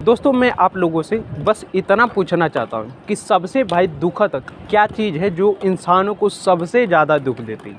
दोस्तों मैं आप लोगों से बस इतना पूछना चाहता हूँ कि सबसे भाई दुखद क्या चीज़ है जो इंसानों को सबसे ज़्यादा दुख देती है।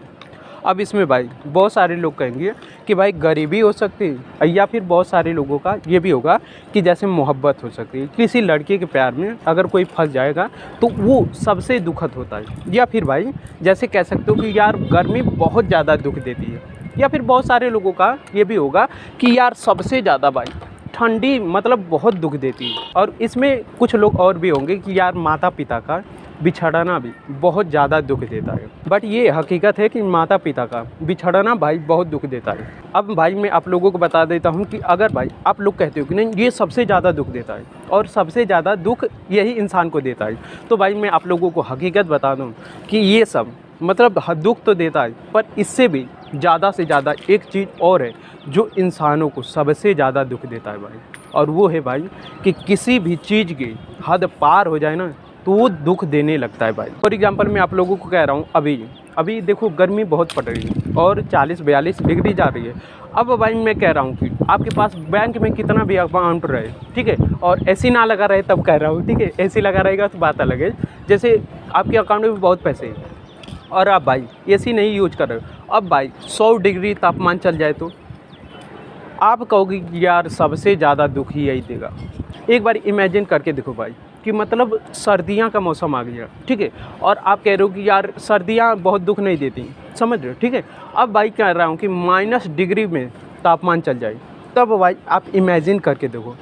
अब इसमें भाई बहुत सारे लोग कहेंगे कि भाई गरीबी हो सकती है, या फिर बहुत सारे लोगों का ये भी होगा कि जैसे मोहब्बत हो सकती है। किसी लड़के के प्यार में अगर कोई फंस जाएगा तो वो सबसे दुखद होता है। या फिर भाई जैसे कह सकते हो कि यार गर्मी बहुत ज़्यादा दुख देती है। या फिर बहुत सारे लोगों का ये भी होगा कि यार सबसे ज़्यादा भाई ठंडी मतलब बहुत दुख देती है। और इसमें कुछ लोग और भी होंगे कि यार माता पिता का बिछड़ना भी बहुत ज़्यादा दुख देता है। बट ये हकीकत है कि माता पिता का बिछड़ना भाई बहुत दुख देता है। अब भाई मैं आप लोगों को बता देता हूँ कि अगर भाई आप लोग कहते हो कि नहीं ये सबसे ज़्यादा दुख देता है और सबसे ज़्यादा दुख यही इंसान को देता है, तो भाई मैं आप लोगों को हकीकत बता दूँ कि ये सब मतलब दुख तो देता है, पर इससे भी ज़्यादा से ज़्यादा एक चीज़ और है जो इंसानों को सबसे ज़्यादा दुख देता है भाई, और वो है भाई कि किसी भी चीज़ की हद पार हो जाए ना तो वो दुख देने लगता है भाई। फॉर एग्जांपल मैं आप लोगों को कह रहा हूँ अभी देखो गर्मी बहुत पड़ रही है और 40-42 डिग्री जा रही है। अब भाई मैं कह रहा हूँ कि आपके पास बैंक में कितना भी अमाउंट रहे, ठीक है, और एसी ना लगा रहे तब कह रहा हूँ, ठीक है, एसी लगा रहेगा तो बात अलग है। जैसे आपके अकाउंट में भी बहुत पैसे हैं और आप भाई एसी नहीं यूज कर रहे हो, अब भाई 100 डिग्री तापमान चल जाए तो आप कहोगे कि यार सबसे ज़्यादा दुख ही यही देगा। एक बार इमेजिन करके देखो भाई कि मतलब सर्दियाँ का मौसम आ गया, ठीक है, और आप कह रहे हो कि यार सर्दियाँ बहुत दुख नहीं देती, समझ रहे हो, ठीक है। अब भाई कह रहा हूँ कि -डिग्री में तापमान चल जाए तब भाई आप इमेजिन करके देखो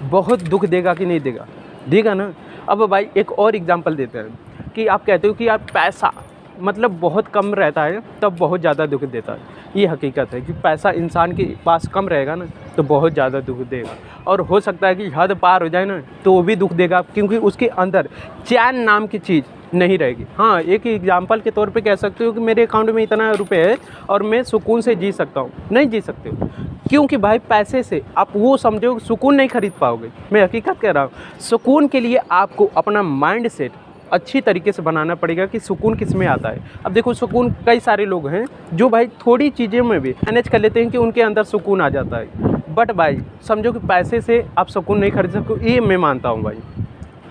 बहुत दुख देगा कि नहीं देगा, देगा ना। अब भाई एक और एग्जांपल देते हैं कि आप कहते हो कि यार पैसा मतलब बहुत कम रहता है तब बहुत ज़्यादा दुख देता है। ये हकीकत है कि पैसा इंसान के पास कम रहेगा ना तो बहुत ज़्यादा दुख देगा, और हो सकता है कि हद पार हो जाए ना तो वो भी दुख देगा क्योंकि उसके अंदर चैन नाम की चीज़ नहीं रहेगी। हाँ, एक एग्जांपल के तौर पे कह सकते हो कि मेरे अकाउंट में इतना रुपए है और मैं सुकून से जी सकता हूँ, नहीं जी सकते हो, क्योंकि भाई पैसे से आप वो समझो सुकून नहीं खरीद पाओगे। मैं हकीकत कह रहा हूँ, सुकून के लिए आपको अपना माइंड सेट अच्छी तरीके से बनाना पड़ेगा कि सुकून किस में आता है। अब देखो सुकून कई सारे लोग हैं जो भाई थोड़ी चीज़ें में भी मैनेज कर लेते हैं कि उनके अंदर सुकून आ जाता है, बट भाई समझो कि पैसे से आप सुकून नहीं खरीद सकते, ये मैं मानता हूँ भाई।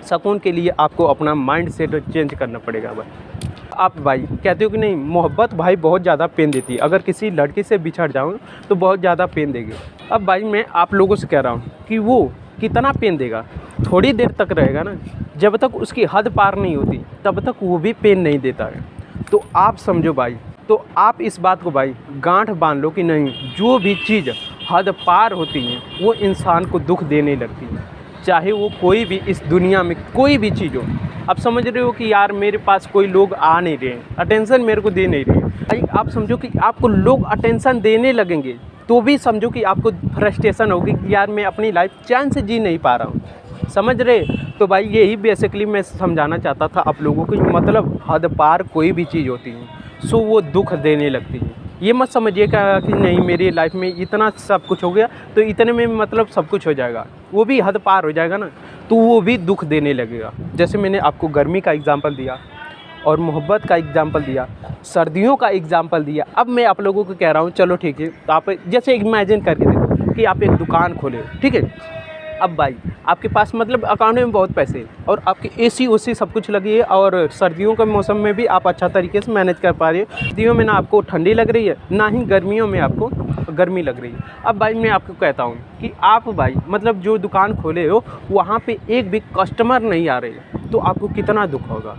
सुकून के लिए आपको अपना माइंड सेट चेंज करना पड़ेगा भाई। आप भाई कहते हो कि नहीं मोहब्बत भाई बहुत ज़्यादा पेन देती है, अगर किसी लड़की से बिछड़ जाऊँ तो बहुत ज़्यादा पेन देगी। अब भाई मैं आप लोगों से कह रहा हूँ कि वो कितना पेन देगा, थोड़ी देर तक रहेगा ना, जब तक उसकी हद पार नहीं होती तब तक वो भी पेन नहीं देता है। तो आप समझो भाई, तो आप इस बात को भाई गांठ बांध लो कि नहीं जो भी चीज़ हद पार होती है वो इंसान को दुख देने लगती है, चाहे वो कोई भी इस दुनिया में कोई भी चीज़ हो। आप समझ रहे हो कि यार मेरे पास कोई लोग आ नहीं रहे, अटेंशन मेरे को दे नहीं रहे भाई, आप समझो कि आपको लोग अटेंशन देने लगेंगे तो भी समझो कि आपको फ्रस्ट्रेशन होगी कि यार मैं अपनी लाइफ चैन से जी नहीं पा रहा हूँ, समझ रहे। तो भाई यही बेसिकली मैं समझाना चाहता था आप लोगों को, मतलब हद पार कोई भी चीज़ होती है सो वो दुख देने लगती है। ये मत समझिएगा कि नहीं मेरी लाइफ में इतना सब कुछ हो गया तो इतने में मतलब सब कुछ हो जाएगा, वो भी हद पार हो जाएगा ना तो वो भी दुख देने लगेगा। जैसे मैंने आपको गर्मी का एग्जांपल दिया और मोहब्बत का एग्जांपल दिया, सर्दियों का एग्जांपल दिया, अब मैं आप लोगों को कह रहा हूँ चलो ठीक है, तो आप जैसे इमेजिन करके देखो कि आप एक दुकान खोले, ठीक है। अब भाई आपके पास मतलब अकाउंट में बहुत पैसे हैं और आपकी एसी ओसी सब कुछ लगी है और सर्दियों के मौसम में भी आप अच्छा तरीके से मैनेज कर पा रहे हो। सर्दियों में ना आपको ठंडी लग रही है ना ही गर्मियों में आपको गर्मी लग रही है। अब भाई मैं आपको कहता हूँ कि आप भाई मतलब जो दुकान खोले हो वहाँ पे एक भी कस्टमर नहीं आ रहे तो आपको कितना दुख होगा,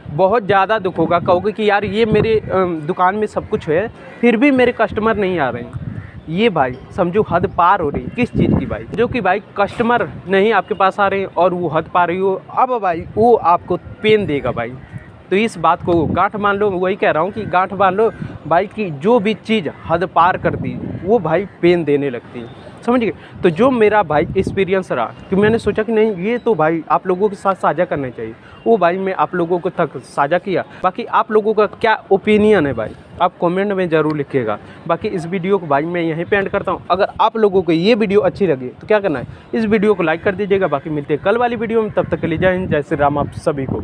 बहुत ज़्यादा दुख होगा। कहोगे कि यार ये मेरे दुकान में सब कुछ है फिर भी मेरे कस्टमर नहीं आ रहे हैं। ये भाई समझो हद पार हो रही किस चीज़ की भाई, जो कि भाई कस्टमर नहीं आपके पास आ रहे हैं और वो हद पा रही हो, अब भाई वो आपको पेन देगा भाई। तो इस बात को गांठ मान लो, वही कह रहा हूँ कि गांठ मान लो भाई कि जो भी चीज़ हद पार करती वो भाई पेन देने लगती है, समझ गए। तो जो मेरा भाई एक्सपीरियंस रहा कि मैंने सोचा कि नहीं ये तो भाई आप लोगों के साथ साझा करना चाहिए, वो भाई मैं आप लोगों को तक साझा किया। बाकी आप लोगों का क्या ओपिनियन है भाई आप कमेंट में ज़रूर लिखिएगा। बाकी इस वीडियो को भाई मैं यहीं पे एंड करता हूँ। अगर आप लोगों को ये वीडियो अच्छी लगी तो क्या करना है, इस वीडियो को लाइक कर दीजिएगा। बाकी मिलते हैं कल वाली वीडियो में, तब तक के लिए जय हिंद, जय श्री राम आप सभी को।